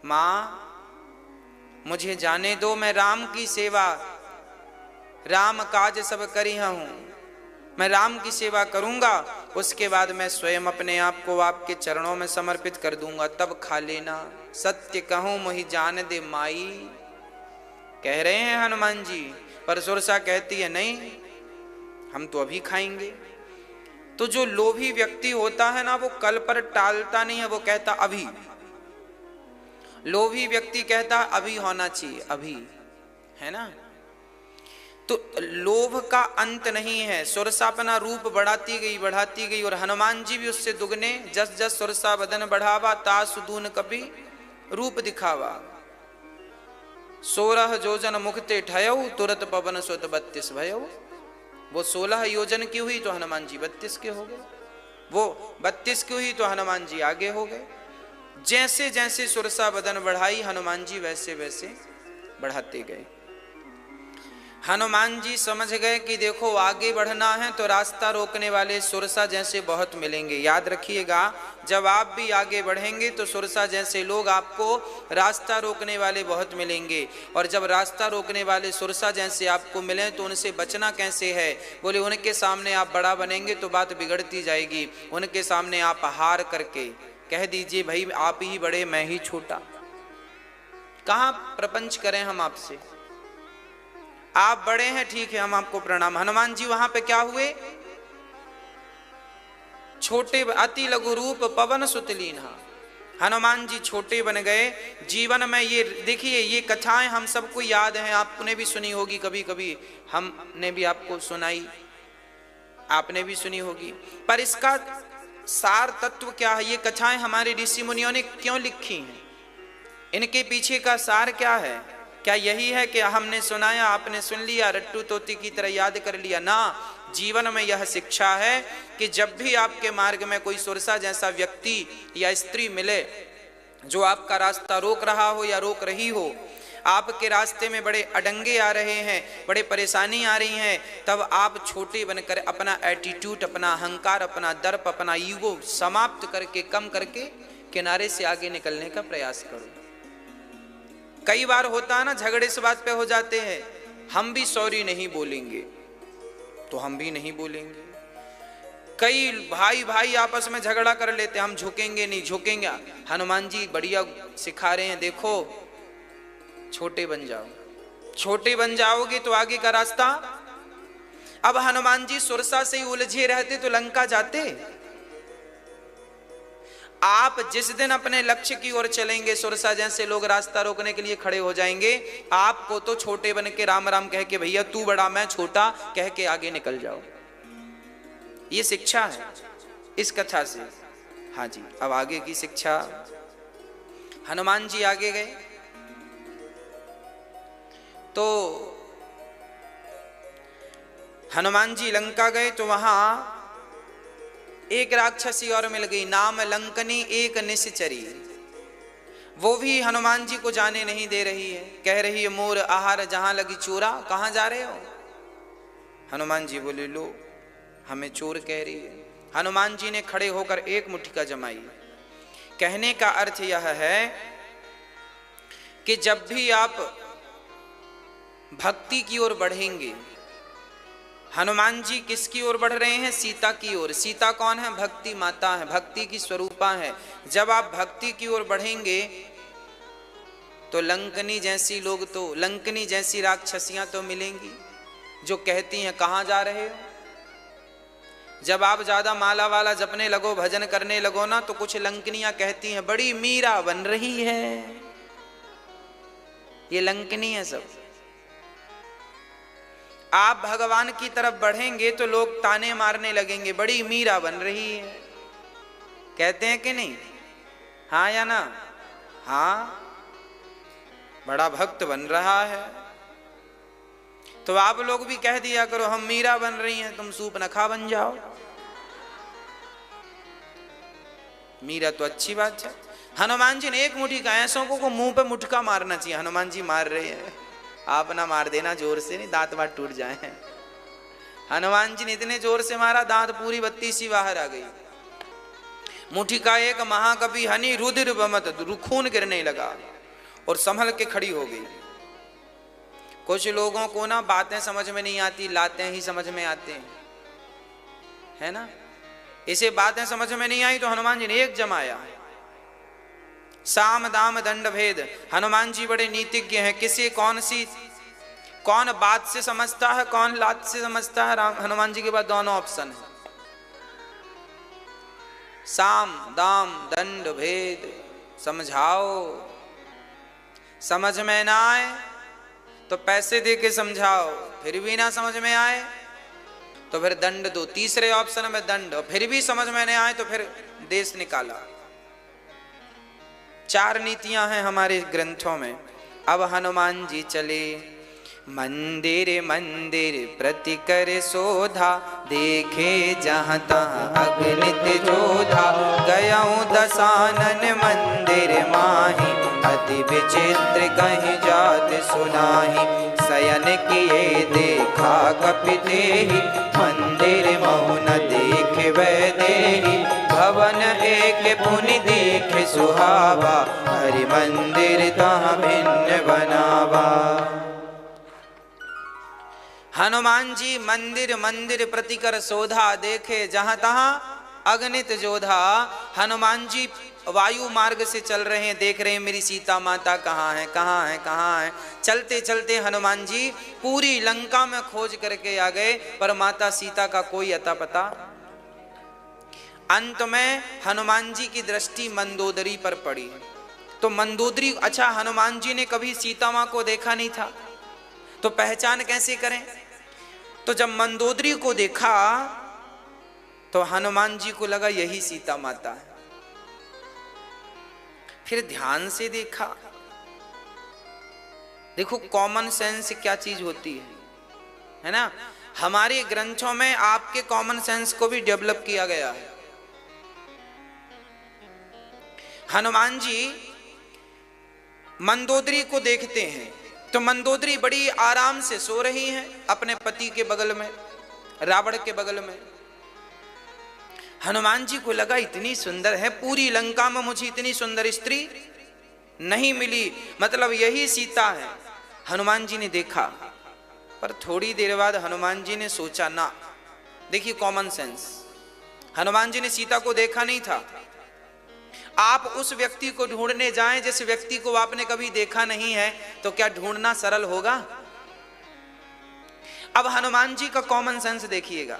माँ मुझे जाने दो, मैं राम की सेवा, राम काज सब करी हूँ, मैं राम की सेवा करूंगा, उसके बाद मैं स्वयं अपने आप को आपके चरणों में समर्पित कर दूंगा, तब खा लेना। सत्य कहूं मोहि जान दे माई, कह रहे हैं हनुमान जी, पर सुरसा कहती है नहीं, हम तो अभी खाएंगे। तो जो लोभी व्यक्ति होता है ना, वो कल पर टालता नहीं है, वो कहता अभी। लोभी व्यक्ति कहता अभी होना चाहिए, अभी, है ना। तो लोभ का अंत नहीं है। सुरसा अपना रूप बढ़ाती गई, और हनुमान जी भी उससे दुगने, जस जस सुरसा बदन बढ़ावा, तासु दून कपि रूप दिखावा। 16 योजन मुखते ठयऊ, तुरत पवन सुत 32 भयऊ। वो 16 योजन की हुई तो हनुमान जी 32 के हो गए, वो 32 की हुई तो हनुमान जी आगे हो गए। जैसे जैसे सुरसा बदन बढ़ाई, हनुमान जी वैसे वैसे बढ़ाते गए। हनुमान जी समझ गए कि देखो आगे बढ़ना है तो रास्ता रोकने वाले सुरसा जैसे बहुत मिलेंगे। याद रखिएगा, जब आप भी आगे बढ़ेंगे तो सुरसा जैसे लोग आपको रास्ता रोकने वाले बहुत मिलेंगे, और जब रास्ता रोकने वाले सुरसा जैसे आपको मिले तो उनसे बचना कैसे है? बोले उनके सामने आप बड़ा बनेंगे तो बात बिगड़ती जाएगी। उनके सामने आप हार करके कह दीजिए भाई आप ही बड़े मैं ही छोटा, कहाँ प्रपंच करें हम आपसे, आप बड़े हैं ठीक है हम आपको प्रणाम। हनुमान जी वहां पे क्या हुए? छोटे, अति लघु रूप पवन सुत लीन्हा। हनुमान जी छोटे बन गए। जीवन में ये देखिए, ये कथाएं हम सबको याद हैं, आपने भी सुनी होगी, कभी कभी हमने भी आपको सुनाई, आपने भी सुनी होगी, पर इसका सार तत्व क्या है? ये कथाएं हमारे ऋषि मुनियों ने क्यों लिखी हैं? इनके पीछे का सार क्या है? क्या यही है कि हमने सुनाया, आपने सुन लिया, रट्टू तोती की तरह याद कर लिया? ना, जीवन में यह शिक्षा है कि जब भी आपके मार्ग में कोई सुरसा जैसा व्यक्ति या स्त्री मिले जो आपका रास्ता रोक रहा हो या रोक रही हो, आपके रास्ते में बड़े अडंगे आ रहे हैं, बड़े परेशानी आ रही हैं, तब आप छोटे बनकर अपना एटीट्यूड, अपना अहंकार, अपना दर्प, अपना ईगो समाप्त करके, कम करके किनारे से आगे निकलने का प्रयास करो। कई बार होता है ना, झगड़े इस बात पे हो जाते हैं, हम भी सॉरी नहीं बोलेंगे तो हम भी नहीं बोलेंगे। कई भाई भाई आपस में झगड़ा कर लेते, हम झुकेंगे नहीं, झुकेंगे। हनुमान जी बढ़िया सिखा रहे हैं, देखो छोटे बन जाओ, छोटे बन जाओगे तो आगे का रास्ता। अब हनुमान जी सुरसा से ही उलझे रहते तो लंका जाते। आप जिस दिन अपने लक्ष्य की ओर चलेंगे, सुरसा जैसे लोग रास्ता रोकने के लिए खड़े हो जाएंगे, आपको तो छोटे बन के राम राम कह के, भैया तू बड़ा मैं छोटा कह के आगे निकल जाओ। ये शिक्षा है इस कथा से। हाँ जी, अब आगे की शिक्षा। हनुमान जी आगे गए तो हनुमान जी लंका गए तो वहां एक राक्षसी और मिल गई, नाम लंकनी एक निश्चरी। वो भी हनुमान जी को जाने नहीं दे रही है, कह रही है मोर आहार जहां लगी चोरा, कहां जा रहे हो? हनुमान जी बोले लो हमें चोर कह रही है। हनुमान जी ने खड़े होकर एक मुट्ठिका जमाई। कहने का अर्थ यह है कि जब भी आप भक्ति की ओर बढ़ेंगे, हनुमान जी किसकी ओर बढ़ रहे हैं? सीता की ओर। सीता कौन है? भक्ति माता है, भक्ति की स्वरूपा है। जब आप भक्ति की ओर बढ़ेंगे तो लंकनी जैसी लोग, तो लंकनी जैसी राक्षसियां तो मिलेंगी जो कहती हैं कहां जा रहे हो। जब आप ज्यादा माला वाला जपने लगो, भजन करने लगो ना, तो कुछ लंकनियां कहती हैं बड़ी मीरा बन रही है। ये लंकनी है सब। आप भगवान की तरफ बढ़ेंगे तो लोग ताने मारने लगेंगे, बड़ी मीरा बन रही है। कहते हैं कि नहीं? हाँ या ना? हाँ, बड़ा भक्त बन रहा है। तो आप लोग भी कह दिया करो हम मीरा बन रही हैं, तुम सूपनखा बन जाओ। मीरा तो अच्छी बात है। हनुमान जी ने एक मुट्ठी का, ऐसों को मुंह पे मुटका मारना चाहिए। हनुमान जी मार रहे हैं, आप ना मार देना जोर से, नहीं दांत वात टूट जाए। हनुमान जी ने इतने जोर से मारा, दांत पूरी 32 बाहर आ गई। मुट्ठी का एक महाकवि हनी रुधिर बमत, खून गिरने लगा और संभल के खड़ी हो गई। कुछ लोगों को ना बातें समझ में नहीं आती, लाते ही समझ में आते हैं, है ना। इसे बातें समझ में नहीं आई तो हनुमान जी ने एक जमाया, साम दाम दंड भेद। हनुमान जी बड़े नीतिज्ञ हैं, किसे कौन बात से समझता है, कौन लात से समझता है। हनुमान जी के पास दोनों ऑप्शन है, साम दाम दंड भेद। समझाओ, समझ में ना आए तो पैसे दे के समझाओ, फिर भी ना समझ में आए तो फिर दंड दो। तीसरे ऑप्शन में दंड, और फिर भी समझ में नहीं आए तो फिर देश निकाला। 4 नीतियां हैं हमारे ग्रंथों में। अब हनुमान जी चले मंदिर मंदिर प्रति कर शोधा, देखे जहाँ तहाँ अगणित जोधा। गयाऊँ दसानन मंदिर माही, अति विचित्र कहीं जात सुनाही। शयन किए देखा कपि देहि, मंदिर महु न देख वै देहि। भवन एक पुनि देख सुहावा, हरि मंदिर तहाँ भिन्न बनावा। हनुमान जी मंदिर मंदिर प्रति कर शोधा, देखे जहां तहां अगणित जोधा। हनुमान जी वायु मार्ग से चल रहे हैं, देख रहे हैं मेरी सीता माता कहाँ है, कहाँ है, कहाँ है। चलते चलते हनुमान जी पूरी लंका में खोज करके आ गए, पर माता सीता का कोई अता पता। अंत में हनुमान जी की दृष्टि मंदोदरी पर पड़ी। तो मंदोदरी, अच्छा हनुमान जी ने कभी सीता माँ को देखा नहीं था, तो पहचान कैसे करें। तो जब मंदोदरी को देखा तो हनुमान जी को लगा यही सीता माता है। फिर ध्यान से देखा, देखो कॉमन सेंस क्या चीज होती है ना। हमारे ग्रंथों में आपके कॉमन सेंस को भी डेवलप किया गया है। हनुमान जी मंदोदरी को देखते हैं तो मंदोदरी बड़ी आराम से सो रही हैं अपने पति के बगल में, रावण के बगल में। हनुमान जी को लगा इतनी सुंदर है, पूरी लंका में मुझे इतनी सुंदर स्त्री नहीं मिली, मतलब यही सीता है। हनुमान जी ने देखा, पर थोड़ी देर बाद हनुमान जी ने सोचा ना, देखिए कॉमन सेंस, हनुमान जी ने सीता को देखा नहीं था। आप उस व्यक्ति को ढूंढने जाएं जिस व्यक्ति को आपने कभी देखा नहीं है, तो क्या ढूंढना सरल होगा। अब हनुमान जी का कॉमन सेंस देखिएगा।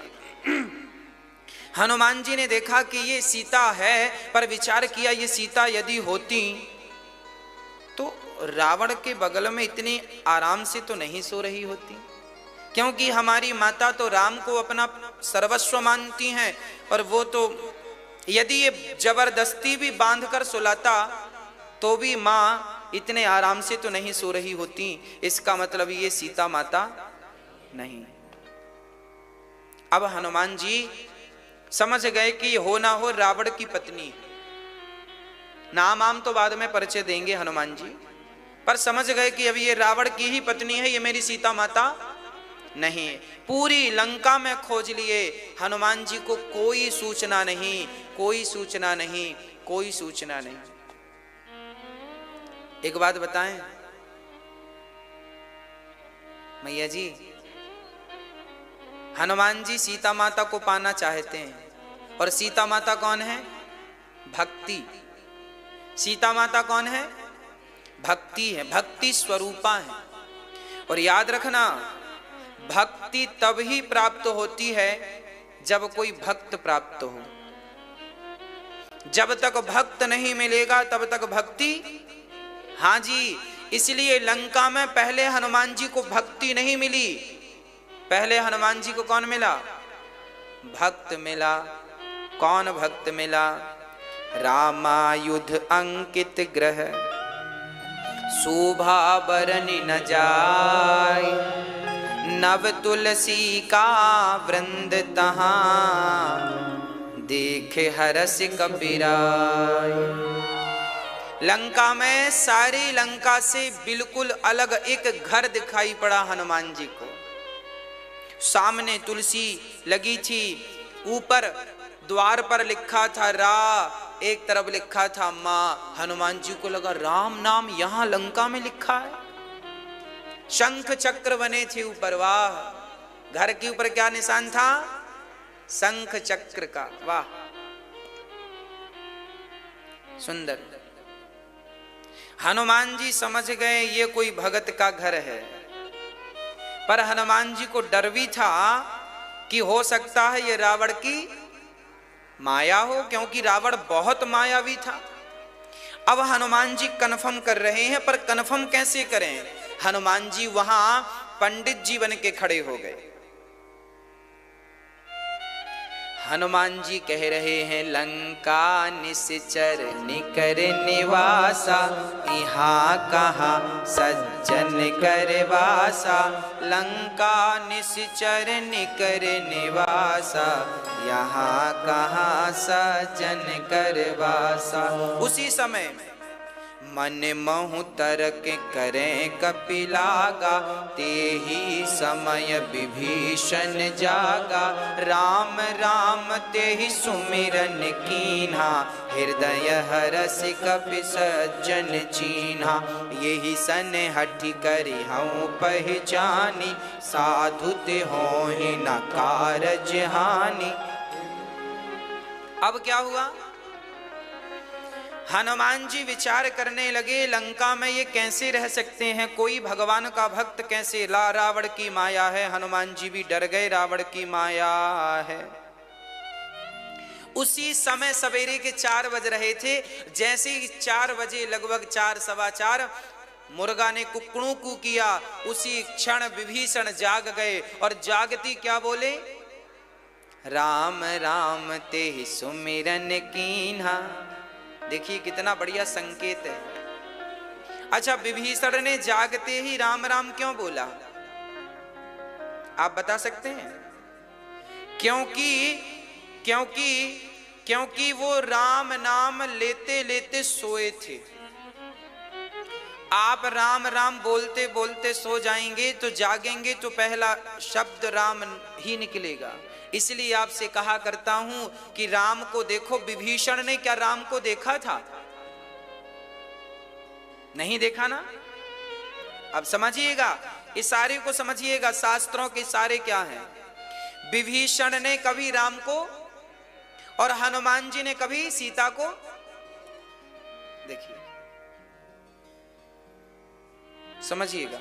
हनुमान जी ने देखा कि ये सीता है, पर विचार किया ये सीता यदि होती तो रावण के बगल में इतनी आराम से तो नहीं सो रही होती, क्योंकि हमारी माता तो राम को अपना सर्वस्व मानती हैं, और वो तो यदि ये जबरदस्ती भी बांधकर सुलाता तो भी माँ इतने आराम से तो नहीं सो रही होती। इसका मतलब ये सीता माता नहीं। अब हनुमान जी समझ गए कि हो ना हो रावण की पत्नी। नाम आम तो बाद में परिचय देंगे हनुमान जी, पर समझ गए कि अब ये रावण की ही पत्नी है, ये मेरी सीता माता नहीं। पूरी लंका में खोज लिए, हनुमान जी को कोई सूचना नहीं, कोई सूचना नहीं, कोई सूचना नहीं। एक बात बताएं मैया जी, हनुमान जी सीता माता को पाना चाहते हैं, और सीता माता कौन है? भक्ति। सीता माता कौन है? भक्ति है, भक्ति स्वरूपा है। और याद रखना, भक्ति तब ही प्राप्त होती है जब कोई भक्त प्राप्त हो। जब तक भक्त नहीं मिलेगा तब तक भक्ति, हाँ जी, इसलिए लंका में पहले हनुमान जी को भक्ति नहीं मिली, पहले हनुमान जी को कौन मिला? भक्त मिला। कौन भक्त मिला? रामायुध अंकित ग्रह, शोभा बरनि न जाय, नव तुलसी का वृंद तहां, देखे हरस कबीराय। लंका में सारी लंका से बिल्कुल अलग एक घर दिखाई पड़ा हनुमान जी को। सामने तुलसी लगी थी, ऊपर द्वार पर लिखा था रा, एक तरफ लिखा था माँ। हनुमान जी को लगा राम नाम यहां लंका में लिखा है। शंख चक्र बने थे ऊपर, वाह। घर के ऊपर क्या निशान था? शंख चक्र का, वाह सुंदर। हनुमान जी समझ गए ये कोई भगत का घर है, पर हनुमान जी को डर भी था कि हो सकता है ये रावण की माया हो, क्योंकि रावण बहुत मायावी था। अब हनुमान जी कन्फर्म कर रहे हैं, पर कन्फर्म कैसे करें? हनुमान जी वहां पंडित जी बन के खड़े हो गए। हनुमान जी कह रहे हैं लंका निश्चर निकर निवासा, यहाँ कहाँ सज्जन कर वासा। लंका निश्चर निकर निवासा, यहाँ कहाँ सज्जन कर वासा। उसी समय मन महु तरक करें कपिलागा, ते ही समय विभीषण जागा। राम राम ते ही सुमिरन कीन्हा, हृदय हरस कपि सज्जन चीन्हा। यही सन हठि करि हऊँ पहचानी, साधु ते होहि न कारज हानि। अब क्या हुआ? हनुमान जी विचार करने लगे लंका में ये कैसे रह सकते हैं, कोई भगवान का भक्त कैसे? ला रावण की माया है। हनुमान जी भी डर गए, रावण की माया है। उसी समय सवेरे के 4 बज रहे थे। जैसे ही 4 बजे, लगभग 4 सवा 4, मुर्गा ने कुकड़ू कू किया। उसी क्षण विभीषण जाग गए और जागती क्या बोले? राम राम ते ही सुमिरन कीन्हा। देखिए कितना बढ़िया संकेत है। अच्छा, विभीषण ने जागते ही राम राम क्यों बोला? आप बता सकते हैं? क्योंकि वो राम नाम लेते लेते सोए थे। आप राम राम बोलते बोलते सो जाएंगे तो जागेंगे तो पहला शब्द राम ही निकलेगा। इसलिए आपसे कहा करता हूं कि राम को देखो। विभीषण ने क्या राम को देखा था? नहीं देखा ना। अब समझिएगा, इशारे को समझिएगा, शास्त्रों के इशारे क्या हैं। विभीषण ने कभी राम को और हनुमान जी ने कभी सीता को, देखिए समझिएगा,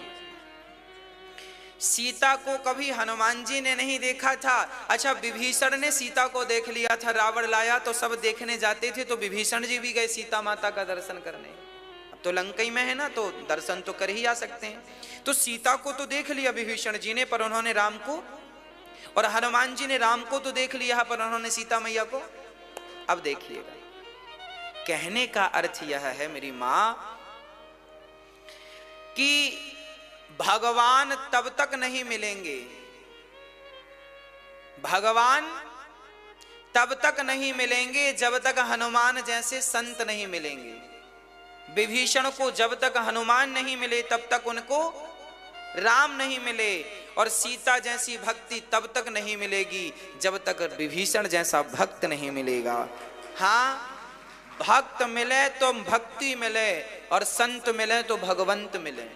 सीता को कभी हनुमान जी ने नहीं देखा था। अच्छा, विभीषण ने सीता को देख लिया था। रावण लाया तो सब देखने जाते थे, तो विभीषण जी भी गए सीता माता का दर्शन करने। अब तो लंका में है ना, तो दर्शन तो कर ही आ सकते हैं। तो सीता को तो देख लिया विभीषण जी ने, पर उन्होंने राम को, और हनुमान जी ने राम को तो देख लिया, पर उन्होंने सीता मैया को। अब देखिएगा, कहने का अर्थ यह है मेरी मां कि भगवान तब तक नहीं मिलेंगे, भगवान तब तक नहीं मिलेंगे जब तक हनुमान जैसे संत नहीं मिलेंगे। विभीषण को जब तक हनुमान नहीं मिले तब तक उनको राम नहीं मिले, और सीता जैसी भक्ति तब तक नहीं मिलेगी जब तक विभीषण जैसा भक्त नहीं मिलेगा। हाँ, भक्त मिले तो भक्ति मिले, और संत मिले तो भगवंत मिले।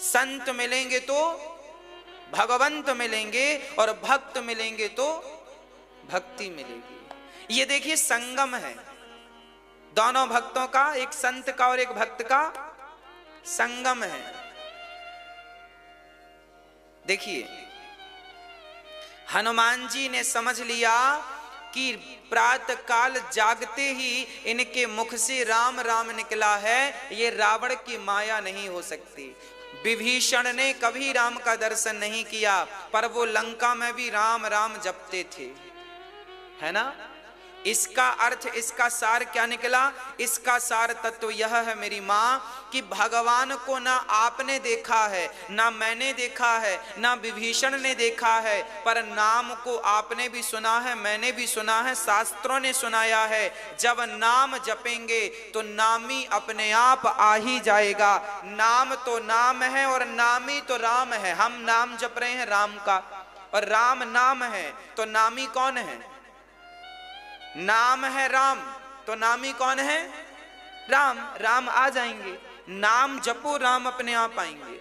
संत मिलेंगे तो भगवंत मिलेंगे, और भक्त मिलेंगे तो भक्ति मिलेगी। ये देखिए संगम है दोनों भक्तों का, एक संत का और एक भक्त का संगम है। देखिए, हनुमान जी ने समझ लिया कि प्रातः काल जागते ही इनके मुख से राम राम निकला है, ये रावण की माया नहीं हो सकती। विभीषण ने कभी राम का दर्शन नहीं किया, पर वो लंका में भी राम राम जपते थे, है ना। इसका अर्थ, इसका सार क्या निकला? इसका सार तत्व यह है मेरी मां कि भगवान को ना आपने देखा है, ना मैंने देखा है, ना विभीषण ने देखा है, पर नाम को आपने भी सुना है, मैंने भी सुना है, शास्त्रों ने सुनाया है। जब नाम जपेंगे तो नामी अपने आप आ ही जाएगा। नाम तो नाम है और नामी तो राम है। हम नाम जप रहे हैं राम का, और राम नाम है, तो नामी कौन है? नाम है राम, तो नामी कौन है? राम। राम आ जाएंगे, नाम जपो, राम अपने आप आएंगे।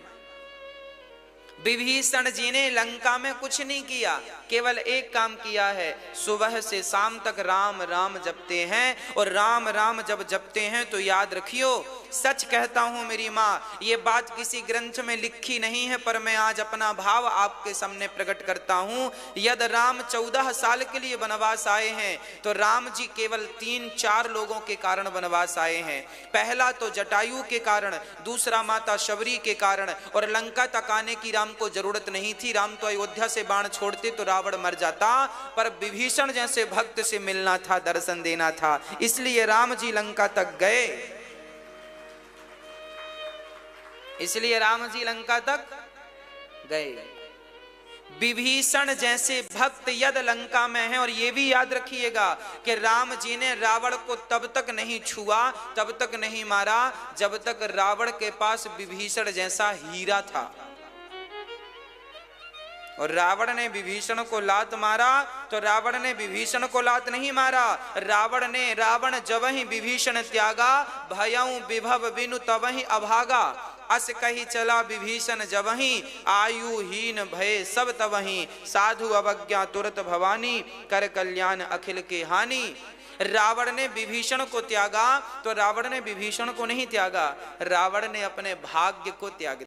विभीषण जी ने लंका में कुछ नहीं किया, केवल एक काम किया है, सुबह से शाम तक राम राम जपते हैं। और राम राम जब जपते हैं तो याद रखियो, सच कहता हूं मेरी माँ, ये बात किसी ग्रंथ में लिखी नहीं है, पर मैं आज अपना भाव आपके सामने प्रकट करता हूं। यदि राम 14 साल के लिए वनवास आए हैं, तो राम जी केवल 3-4 लोगों के कारण वनवास आए हैं। पहला तो जटायु के कारण, दूसरा माता शबरी के कारण, और लंका तक आने की राम को जरूरत नहीं थी। राम तो अयोध्या से बाण छोड़ते तो रावण मर जाता, पर विभीषण जैसे भक्त से मिलना था, दर्शन देना था, इसलिए राम जी लंका तक गए। इसलिए राम जी लंका तक गए। विभीषण जैसे भक्त यदि लंका में हैं, और ये भी याद रखिएगा कि राम जी ने रावण को तब तक नहीं छुआ, तब तक नहीं मारा, जब तक रावण के पास विभीषण जैसा हीरा था। और रावण ने विभीषण को लात मारा, तो रावण ने विभीषण को लात नहीं मारा, रावण जब ही विभीषण त्यागा, भयऊ विभव बिनु तबहि अभागा। अस कही चला विभीषण जबहि, आयुहीन भय सब तबहि, साधु अवज्ञा तुरत भवानी, कर कल्याण अखिल के हानि। रावण ने विभीषण को त्यागा, तो रावण ने विभीषण को नहीं त्यागा, रावण ने अपने भाग्य को त्याग